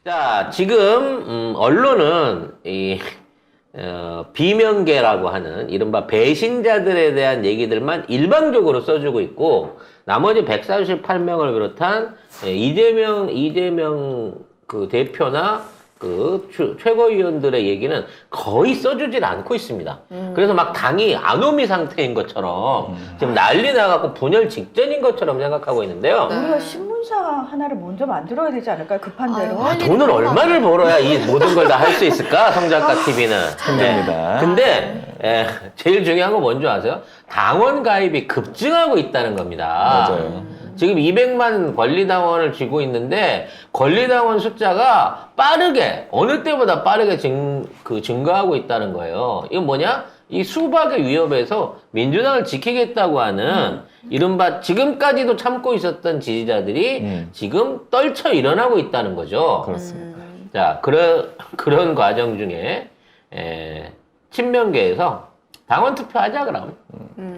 자, 지금 언론은 비명계라고 하는 이른바 배신자들에 대한 얘기들만 일방적으로 써주고 있고 나머지 148명을 비롯한 이재명 그 대표나 그 최고위원들의 얘기는 거의 써주질 않고 있습니다. 그래서 막 당이 아노미 상태인 것처럼 지금 난리 나갖고 분열 직전인 것처럼 생각하고 있는데요. 우리가 신문사 하나를 먼저 만들어야 되지 않을까요? 급한 대로. 돈을 얼마를 벌어야 이 모든 걸 다 할 수 있을까? 성작가 TV는. 힘듭니다. 근데 제일 중요한 건 뭔지 아세요? 당원 가입이 급증하고 있다는 겁니다. 맞아요. 지금 200만 권리당원을 쥐고 있는데 권리당원 숫자가 빠르게 어느 때보다 빠르게 증가하고 있다는 거예요. 이건 뭐냐? 이 수박의 위협에서 민주당을 지키겠다고 하는 이른바 지금까지도 참고 있었던 지지자들이 지금 떨쳐 일어나고 있다는 거죠. 그렇습니다. 자, 그런 과정 중에 친명계에서 당원 투표하자 그럼.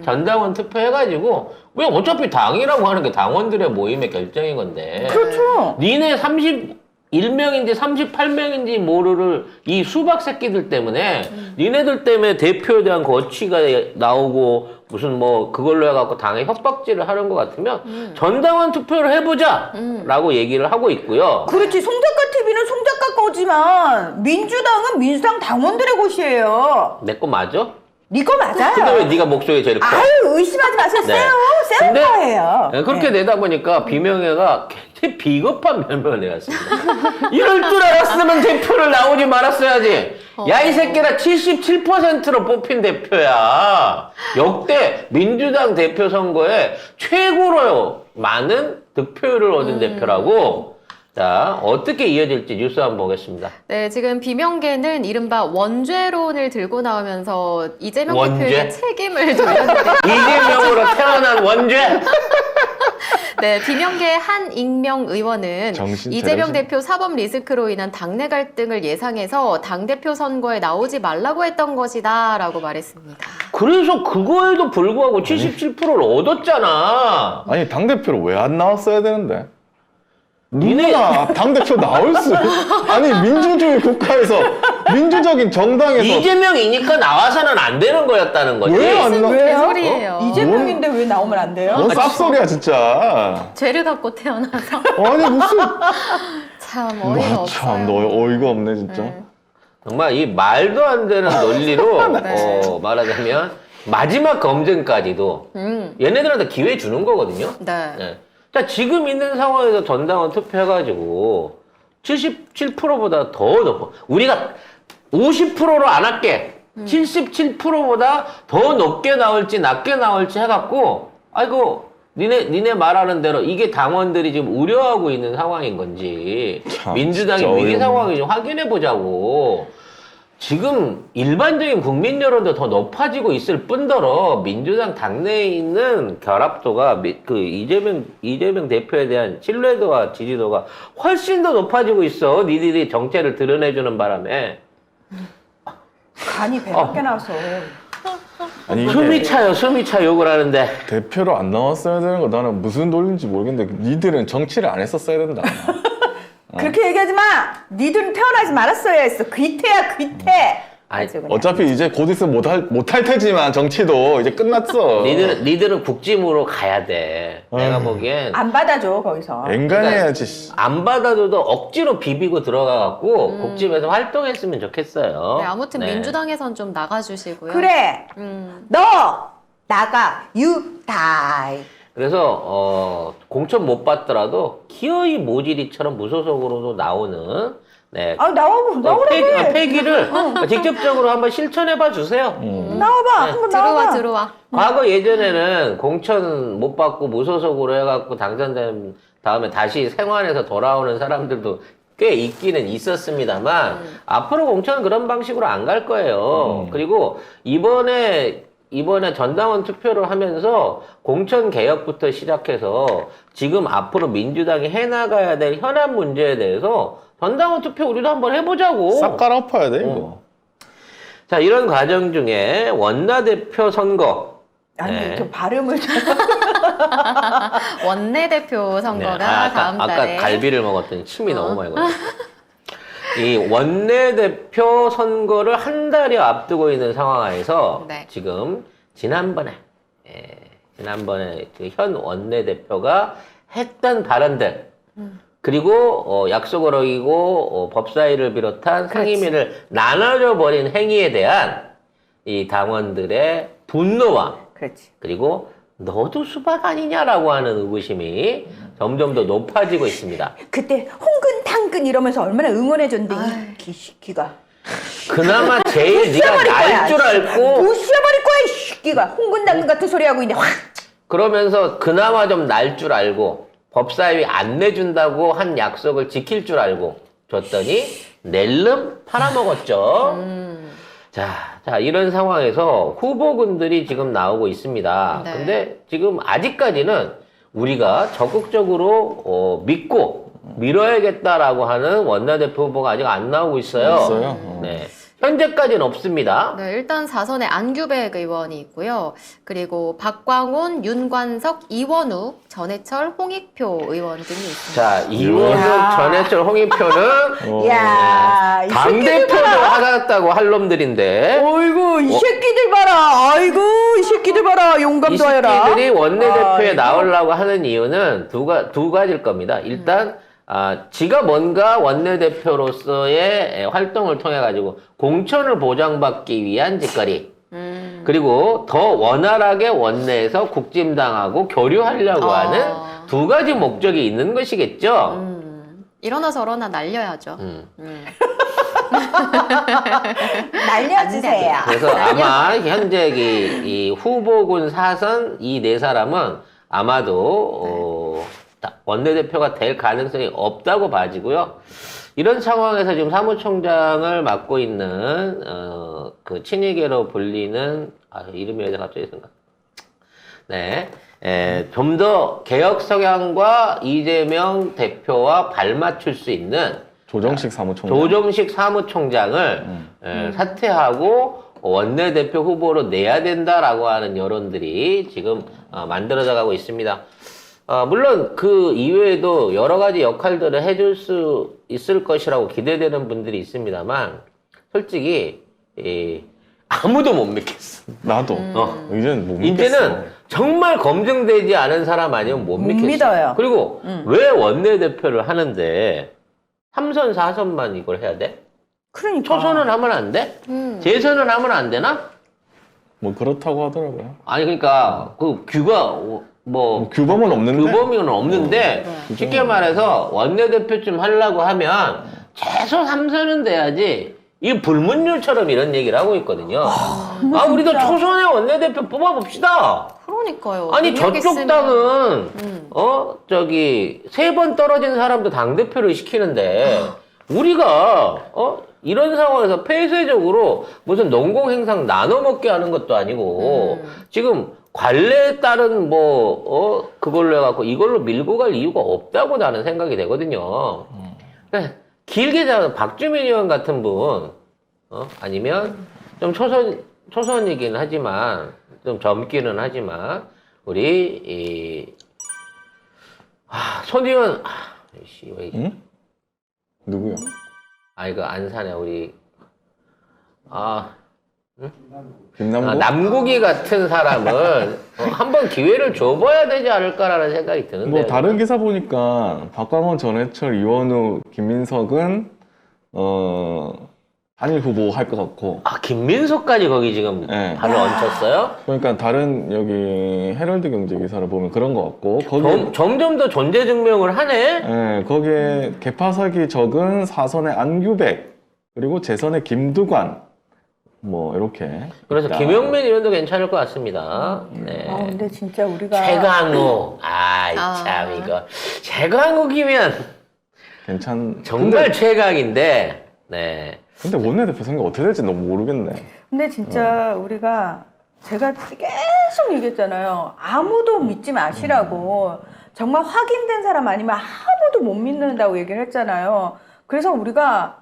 전당원 투표해가지고 그냥 어차피 당이라고 하는 게 당원들의 모임의 결정인 건데. 그렇죠. 니네 31명인지 38명인지 모르를 이 수박 새끼들 때문에 니네들 때문에 대표에 대한 거취가 나오고 무슨 뭐 그걸로 해갖고 당에 협박질을 하는 것 같으면 전당원 투표를 해보자 라고 얘기를 하고 있고요. 그렇지. 송작가 TV는 송작가 거지만 민주당은 민주당 당원들의 곳이에요. 내 거 맞아? 네 거 맞아요. 근데 왜 네가 목소리 제일 커? 아유, 의심하지 마세요. 네. 세운 근데 거예요. 그렇게 내다 보니까 비명예가 굉장히 비겁한 변명을 내갔습니다. 이럴 줄 알았으면 대표를 나오지 말았어야지. 야, 이 새끼라 77%로 뽑힌 대표야. 역대 민주당 대표 선거에 최고로 많은 득표율을 얻은 대표라고. 자, 어떻게 이어질지 뉴스 한번 보겠습니다. 네, 지금 비명계는 이른바 원죄론을 들고 나오면서 이재명 원죄? 대표에게 책임을 돌려드리고 이재명으로 태어난 원죄! 네, 비명계 한익명 의원은 정신 이재명 차려야지. 대표 사법 리스크로 인한 당내 갈등을 예상해서 당대표 선거에 나오지 말라고 했던 것이다 라고 말했습니다. 그래서 그거에도 불구하고 77%를 얻었잖아. 아니 당대표로 왜 안 나왔어야 되는데? 니네- 누구나 당대표 나올 수 아니 민주주의 국가에서 민주적인 정당에서 이재명이니까 나와서는 안 되는 거였다는 거지. 왜 안 나? 무슨 소리예요? 이재명인데 왜 나오면 안 돼요? 뭔 쌉소리야 진짜. 죄를 갖고 태어나서 아니 무슨 참 어이가 없어요. 참 너 어이가 없네 진짜. 네. 정말 이 말도 안 되는 논리로 네. 말하자면 마지막 검증까지도 얘네들한테 기회 주는 거거든요. 네. 네. 자, 지금 있는 상황에서 전당원 투표해가지고 77%보다 더 높아. 우리가 50%로 안 할게. 77%보다 더 높게 나올지 낮게 나올지 해갖고 아이고 니네 말하는 대로 이게 당원들이 지금 우려하고 있는 상황인 건지 참, 민주당이 진짜 위기 어이없네. 상황을 좀 확인해 보자고. 지금 일반적인 국민 여론도 더 높아지고 있을 뿐더러 민주당 당내에 있는 결합도가 그 이재명 대표에 대한 신뢰도와 지지도가 훨씬 더 높아지고 있어. 니들이 정체를 드러내주는 바람에 간이 배밖에 나서. 아니 숨이 차요. 숨이 차 욕을 하는데. 대표로 안 나왔어야 되는 거 나는 무슨 논리인지 모르겠는데 니들은 정치를 안 했었어야 된다. 그렇게 얘기하지 마. 니들은 태어나지 말았어야 했어. 귀태야, 귀태. 아니, 아주 그냥. 어차피 이제 곧 있으면 못할 테지만 정치도 이제 끝났어. 니들은 국짐으로 가야 돼. 내가 보기엔 안 받아줘 거기서. 앵간해야지. 씨. 안 받아줘도 억지로 비비고 들어가갖고 국짐에서 활동했으면 좋겠어요. 네, 아무튼 네. 민주당에선 좀 나가주시고요. 그래. 너 나가. You die. 그래서 공천 못 받더라도 기어이 모지리처럼 무소속으로도 나오는 네. 아 나오래. 폐기를 직접적으로 한번 실천해봐 주세요. 나와봐. 한번 나와봐. 들어와. 과거 예전에는 공천 못 받고 무소속으로 해갖고 당선된 다음에 다시 생활에서 돌아오는 사람들도 꽤 있기는 있었습니다만 앞으로 공천은 그런 방식으로 안 갈 거예요. 그리고 이번에 전당원 투표를 하면서 공천 개혁부터 시작해서 지금 앞으로 민주당이 해나가야 될 현안 문제에 대해서 전당원 투표 우리도 한번 해보자고. 싹 갈아엎어야 돼 이거. 자, 이런 과정 중에 원내대표 선거. 아니 네. 저 발음을 좀. 원내대표 선거가 네. 다음 달에. 아까 갈비를 먹었더니 침이 너무 많이 걸렸어요. 이 원내대표 선거를 한 달이 앞두고 있는 상황에서 네. 지금 지난번에 그 현 원내대표가 했던 발언들 그리고 약속을 어기고 법사위를 비롯한 상임위를 나눠줘 버린 행위에 대한 이 당원들의 분노와 그렇지. 그리고 너도 수박 아니냐라고 하는 의구심이 점점 더 높아지고 있습니다. 그때 홍근 당근 이러면서 얼마나 응원해줬는데 아이. 이 기시기가 그나마 제일 네가 날 줄 알고 부숴버릴 거야 이 새끼가. 홍근 당근 같은 소리 하고 있는데 확. 그러면서 그나마 좀 날 줄 알고 법사위 안 내준다고 한 약속을 지킬 줄 알고 줬더니 낼름 팔아먹었죠. 자, 이런 상황에서 후보군들이 지금 나오고 있습니다. 네. 근데 지금 아직까지는 우리가 적극적으로 믿고 밀어야겠다라고 하는 원내대표 후보가 아직 안 나오고 있어요. 있어요? 네. 현재까지는 없습니다. 네, 일단 4선에 안규백 의원이 있고요. 그리고 박광온, 윤관석, 이원욱, 전해철, 홍익표 의원 등이 있습니다. 자, 이원욱, 전해철, 홍익표는 야, 이 새끼들 당대표를 봐라. 하겠다고 할 놈들인데 어이구 이 새끼들 봐라. 아이고 이 새끼들 봐라. 이 용감도 해라. 새끼들이 원내대표에 아이고. 나오려고 하는 이유는 두 가지일 겁니다. 일단 지가 뭔가 원내대표로서의 활동을 통해 가지고 공천을 보장받기 위한 짓거리. 그리고 더 원활하게 원내에서 국짐당하고 교류하려고 하는 두 가지 목적이 있는 것이겠죠. 이러나 저러나 날려야죠. 날려주세요. 그래서 아마 현재 이 후보군 4선 이 네 사람은 아마도 원내대표가 될 가능성이 없다고 봐지고요. 이런 상황에서 지금 사무총장을 맡고 있는 그 친이계로 불리는 이름이 왜 갑자기 생각? 네, 좀 더 개혁 성향과 이재명 대표와 발맞출 수 있는 조정식 사무총장. 조정식 사무총장을 사퇴하고 원내대표 후보로 내야 된다라고 하는 여론들이 지금 만들어져 가고 있습니다. 물론 그 이외에도 여러 가지 역할들을 해줄 수 있을 것이라고 기대되는 분들이 있습니다만 솔직히 아무도 못 믿겠어. 나도. 이제는 못 믿겠어. 이제는 정말 검증되지 않은 사람 아니면 못 믿겠어. 믿어요. 그리고 왜 원내대표를 하는데 3선, 4선만 이걸 해야 돼? 그러니까. 초선은 하면 안 돼? 재선은 하면 안 되나? 뭐 그렇다고 하더라고요. 아니 그러니까 그 규가 뭐 규범은 없는데. 규범은 없는데 쉽게 말해서 원내대표쯤 하려고 하면 최소 3선은 돼야지. 이 불문율처럼 이런 얘기를 하고 있거든요. 우리도 초선의 원내대표 뽑아봅시다. 그러니까요. 아니 능력 저쪽 있으면. 당은 세 번 떨어진 사람도 당대표를 시키는데 우리가 이런 상황에서 폐쇄적으로 무슨 농공행상 나눠먹게 하는 것도 아니고 지금 관례에 따른 그걸로 해갖고 이걸로 밀고 갈 이유가 없다고 나는 생각이 되거든요. 그러니까 길게 잡은 박주민 의원 같은 분, 아니면 좀 초선이긴 하지만 좀 젊기는 하지만 우리 손 의원 응? 누구요? 이거 안산에 우리 김남국? 남국이 같은 사람은 한번 기회를 줘봐야 되지 않을까라는 생각이 드는데. 뭐 다른 기사 보니까 박광원, 전해철, 이원우, 김민석은 단일 후보 할 것 같고. 김민석까지 거기 지금 네. 발을 얹혔어요? 그러니까 다른 여기 헤럴드 경제 기사를 보면 그런 것 같고 거기 점점 더 존재 증명을 하네? 예, 거기에 개파석이 적은 4선의 안규백 그리고 재선의 김두관 뭐 이렇게 그래서 있다. 김용민 의원도 괜찮을 것 같습니다. 네. 근데 진짜 우리가 최강욱. 참 이거. 최강욱이면 정말 최강인데. 네. 근데 원내대표 선거 어떻게 될지 너무 모르겠네. 근데 진짜 우리가 제가 계속 얘기했잖아요. 아무도 믿지 마시라고. 정말 확인된 사람 아니면 아무도 못 믿는다고 얘기를 했잖아요. 그래서 우리가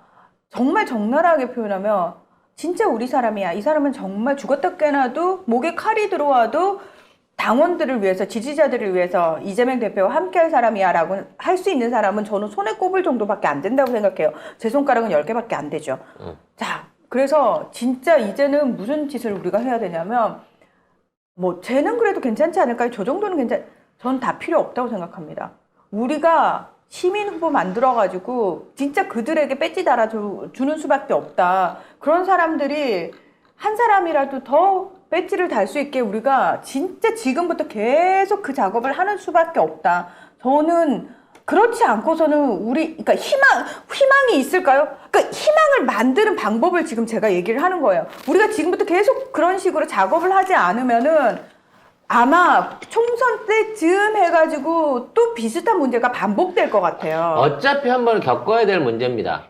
정말 적나라하게 표현하면 진짜 우리 사람이야. 이 사람은 정말 죽었다 깨나도 목에 칼이 들어와도 당원들을 위해서, 지지자들을 위해서 이재명 대표와 함께할 사람이야라고 할 수 있는 사람은 저는 손에 꼽을 정도밖에 안 된다고 생각해요. 제 손가락은 10개밖에 안 되죠. 자, 그래서 진짜 이제는 무슨 짓을 우리가 해야 되냐면 뭐 쟤는 그래도 괜찮지 않을까요? 저 정도는 전 다 필요 없다고 생각합니다. 우리가 시민 후보 만들어가지고 진짜 그들에게 배지 달아주는 수밖에 없다. 그런 사람들이 한 사람이라도 더 배지를 달 수 있게 우리가 진짜 지금부터 계속 그 작업을 하는 수밖에 없다. 저는 그렇지 않고서는 그러니까 희망이 있을까요? 그러니까 희망을 만드는 방법을 지금 제가 얘기를 하는 거예요. 우리가 지금부터 계속 그런 식으로 작업을 하지 않으면은 아마 총선 때쯤 해가지고 또 비슷한 문제가 반복될 것 같아요. 어차피 한번 겪어야 될 문제입니다.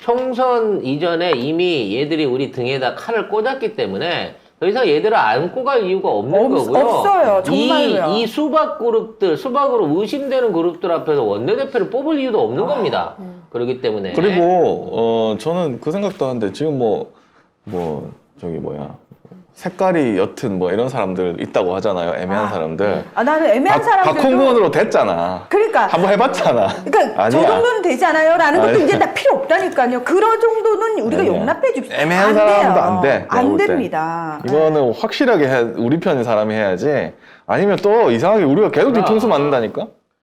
총선 이전에 이미 얘들이 우리 등에다 칼을 꽂았기 때문에 더 이상 얘들을 안고 갈 이유가 없는 거고요. 없어요. 정말로요. 이 수박 그룹들, 수박으로 의심되는 그룹들 앞에서 원내대표를 뽑을 이유도 없는 겁니다. 그렇기 때문에. 그리고 저는 그 생각도 하는데 지금 저기 색깔이 옅은 이런 사람들 있다고 하잖아요. 애매한 사람들. 나는 애매한 사람들도 박홍근으로 됐잖아. 그러니까 한번 해봤잖아. 그러니까 저 아니야. 정도는 되지 않아요? 라는 것도 아니야. 이제 다 필요 없다니까요. 그런 정도는 우리가 아니야. 용납해 줍시다. 애매한 돼요. 사람도 안 돼. 내가 안 볼 때. 됩니다. 이거는 확실하게 우리 편인 사람이 해야지. 아니면 또 이상하게 우리가 계속 뒤통수 맞는다니까?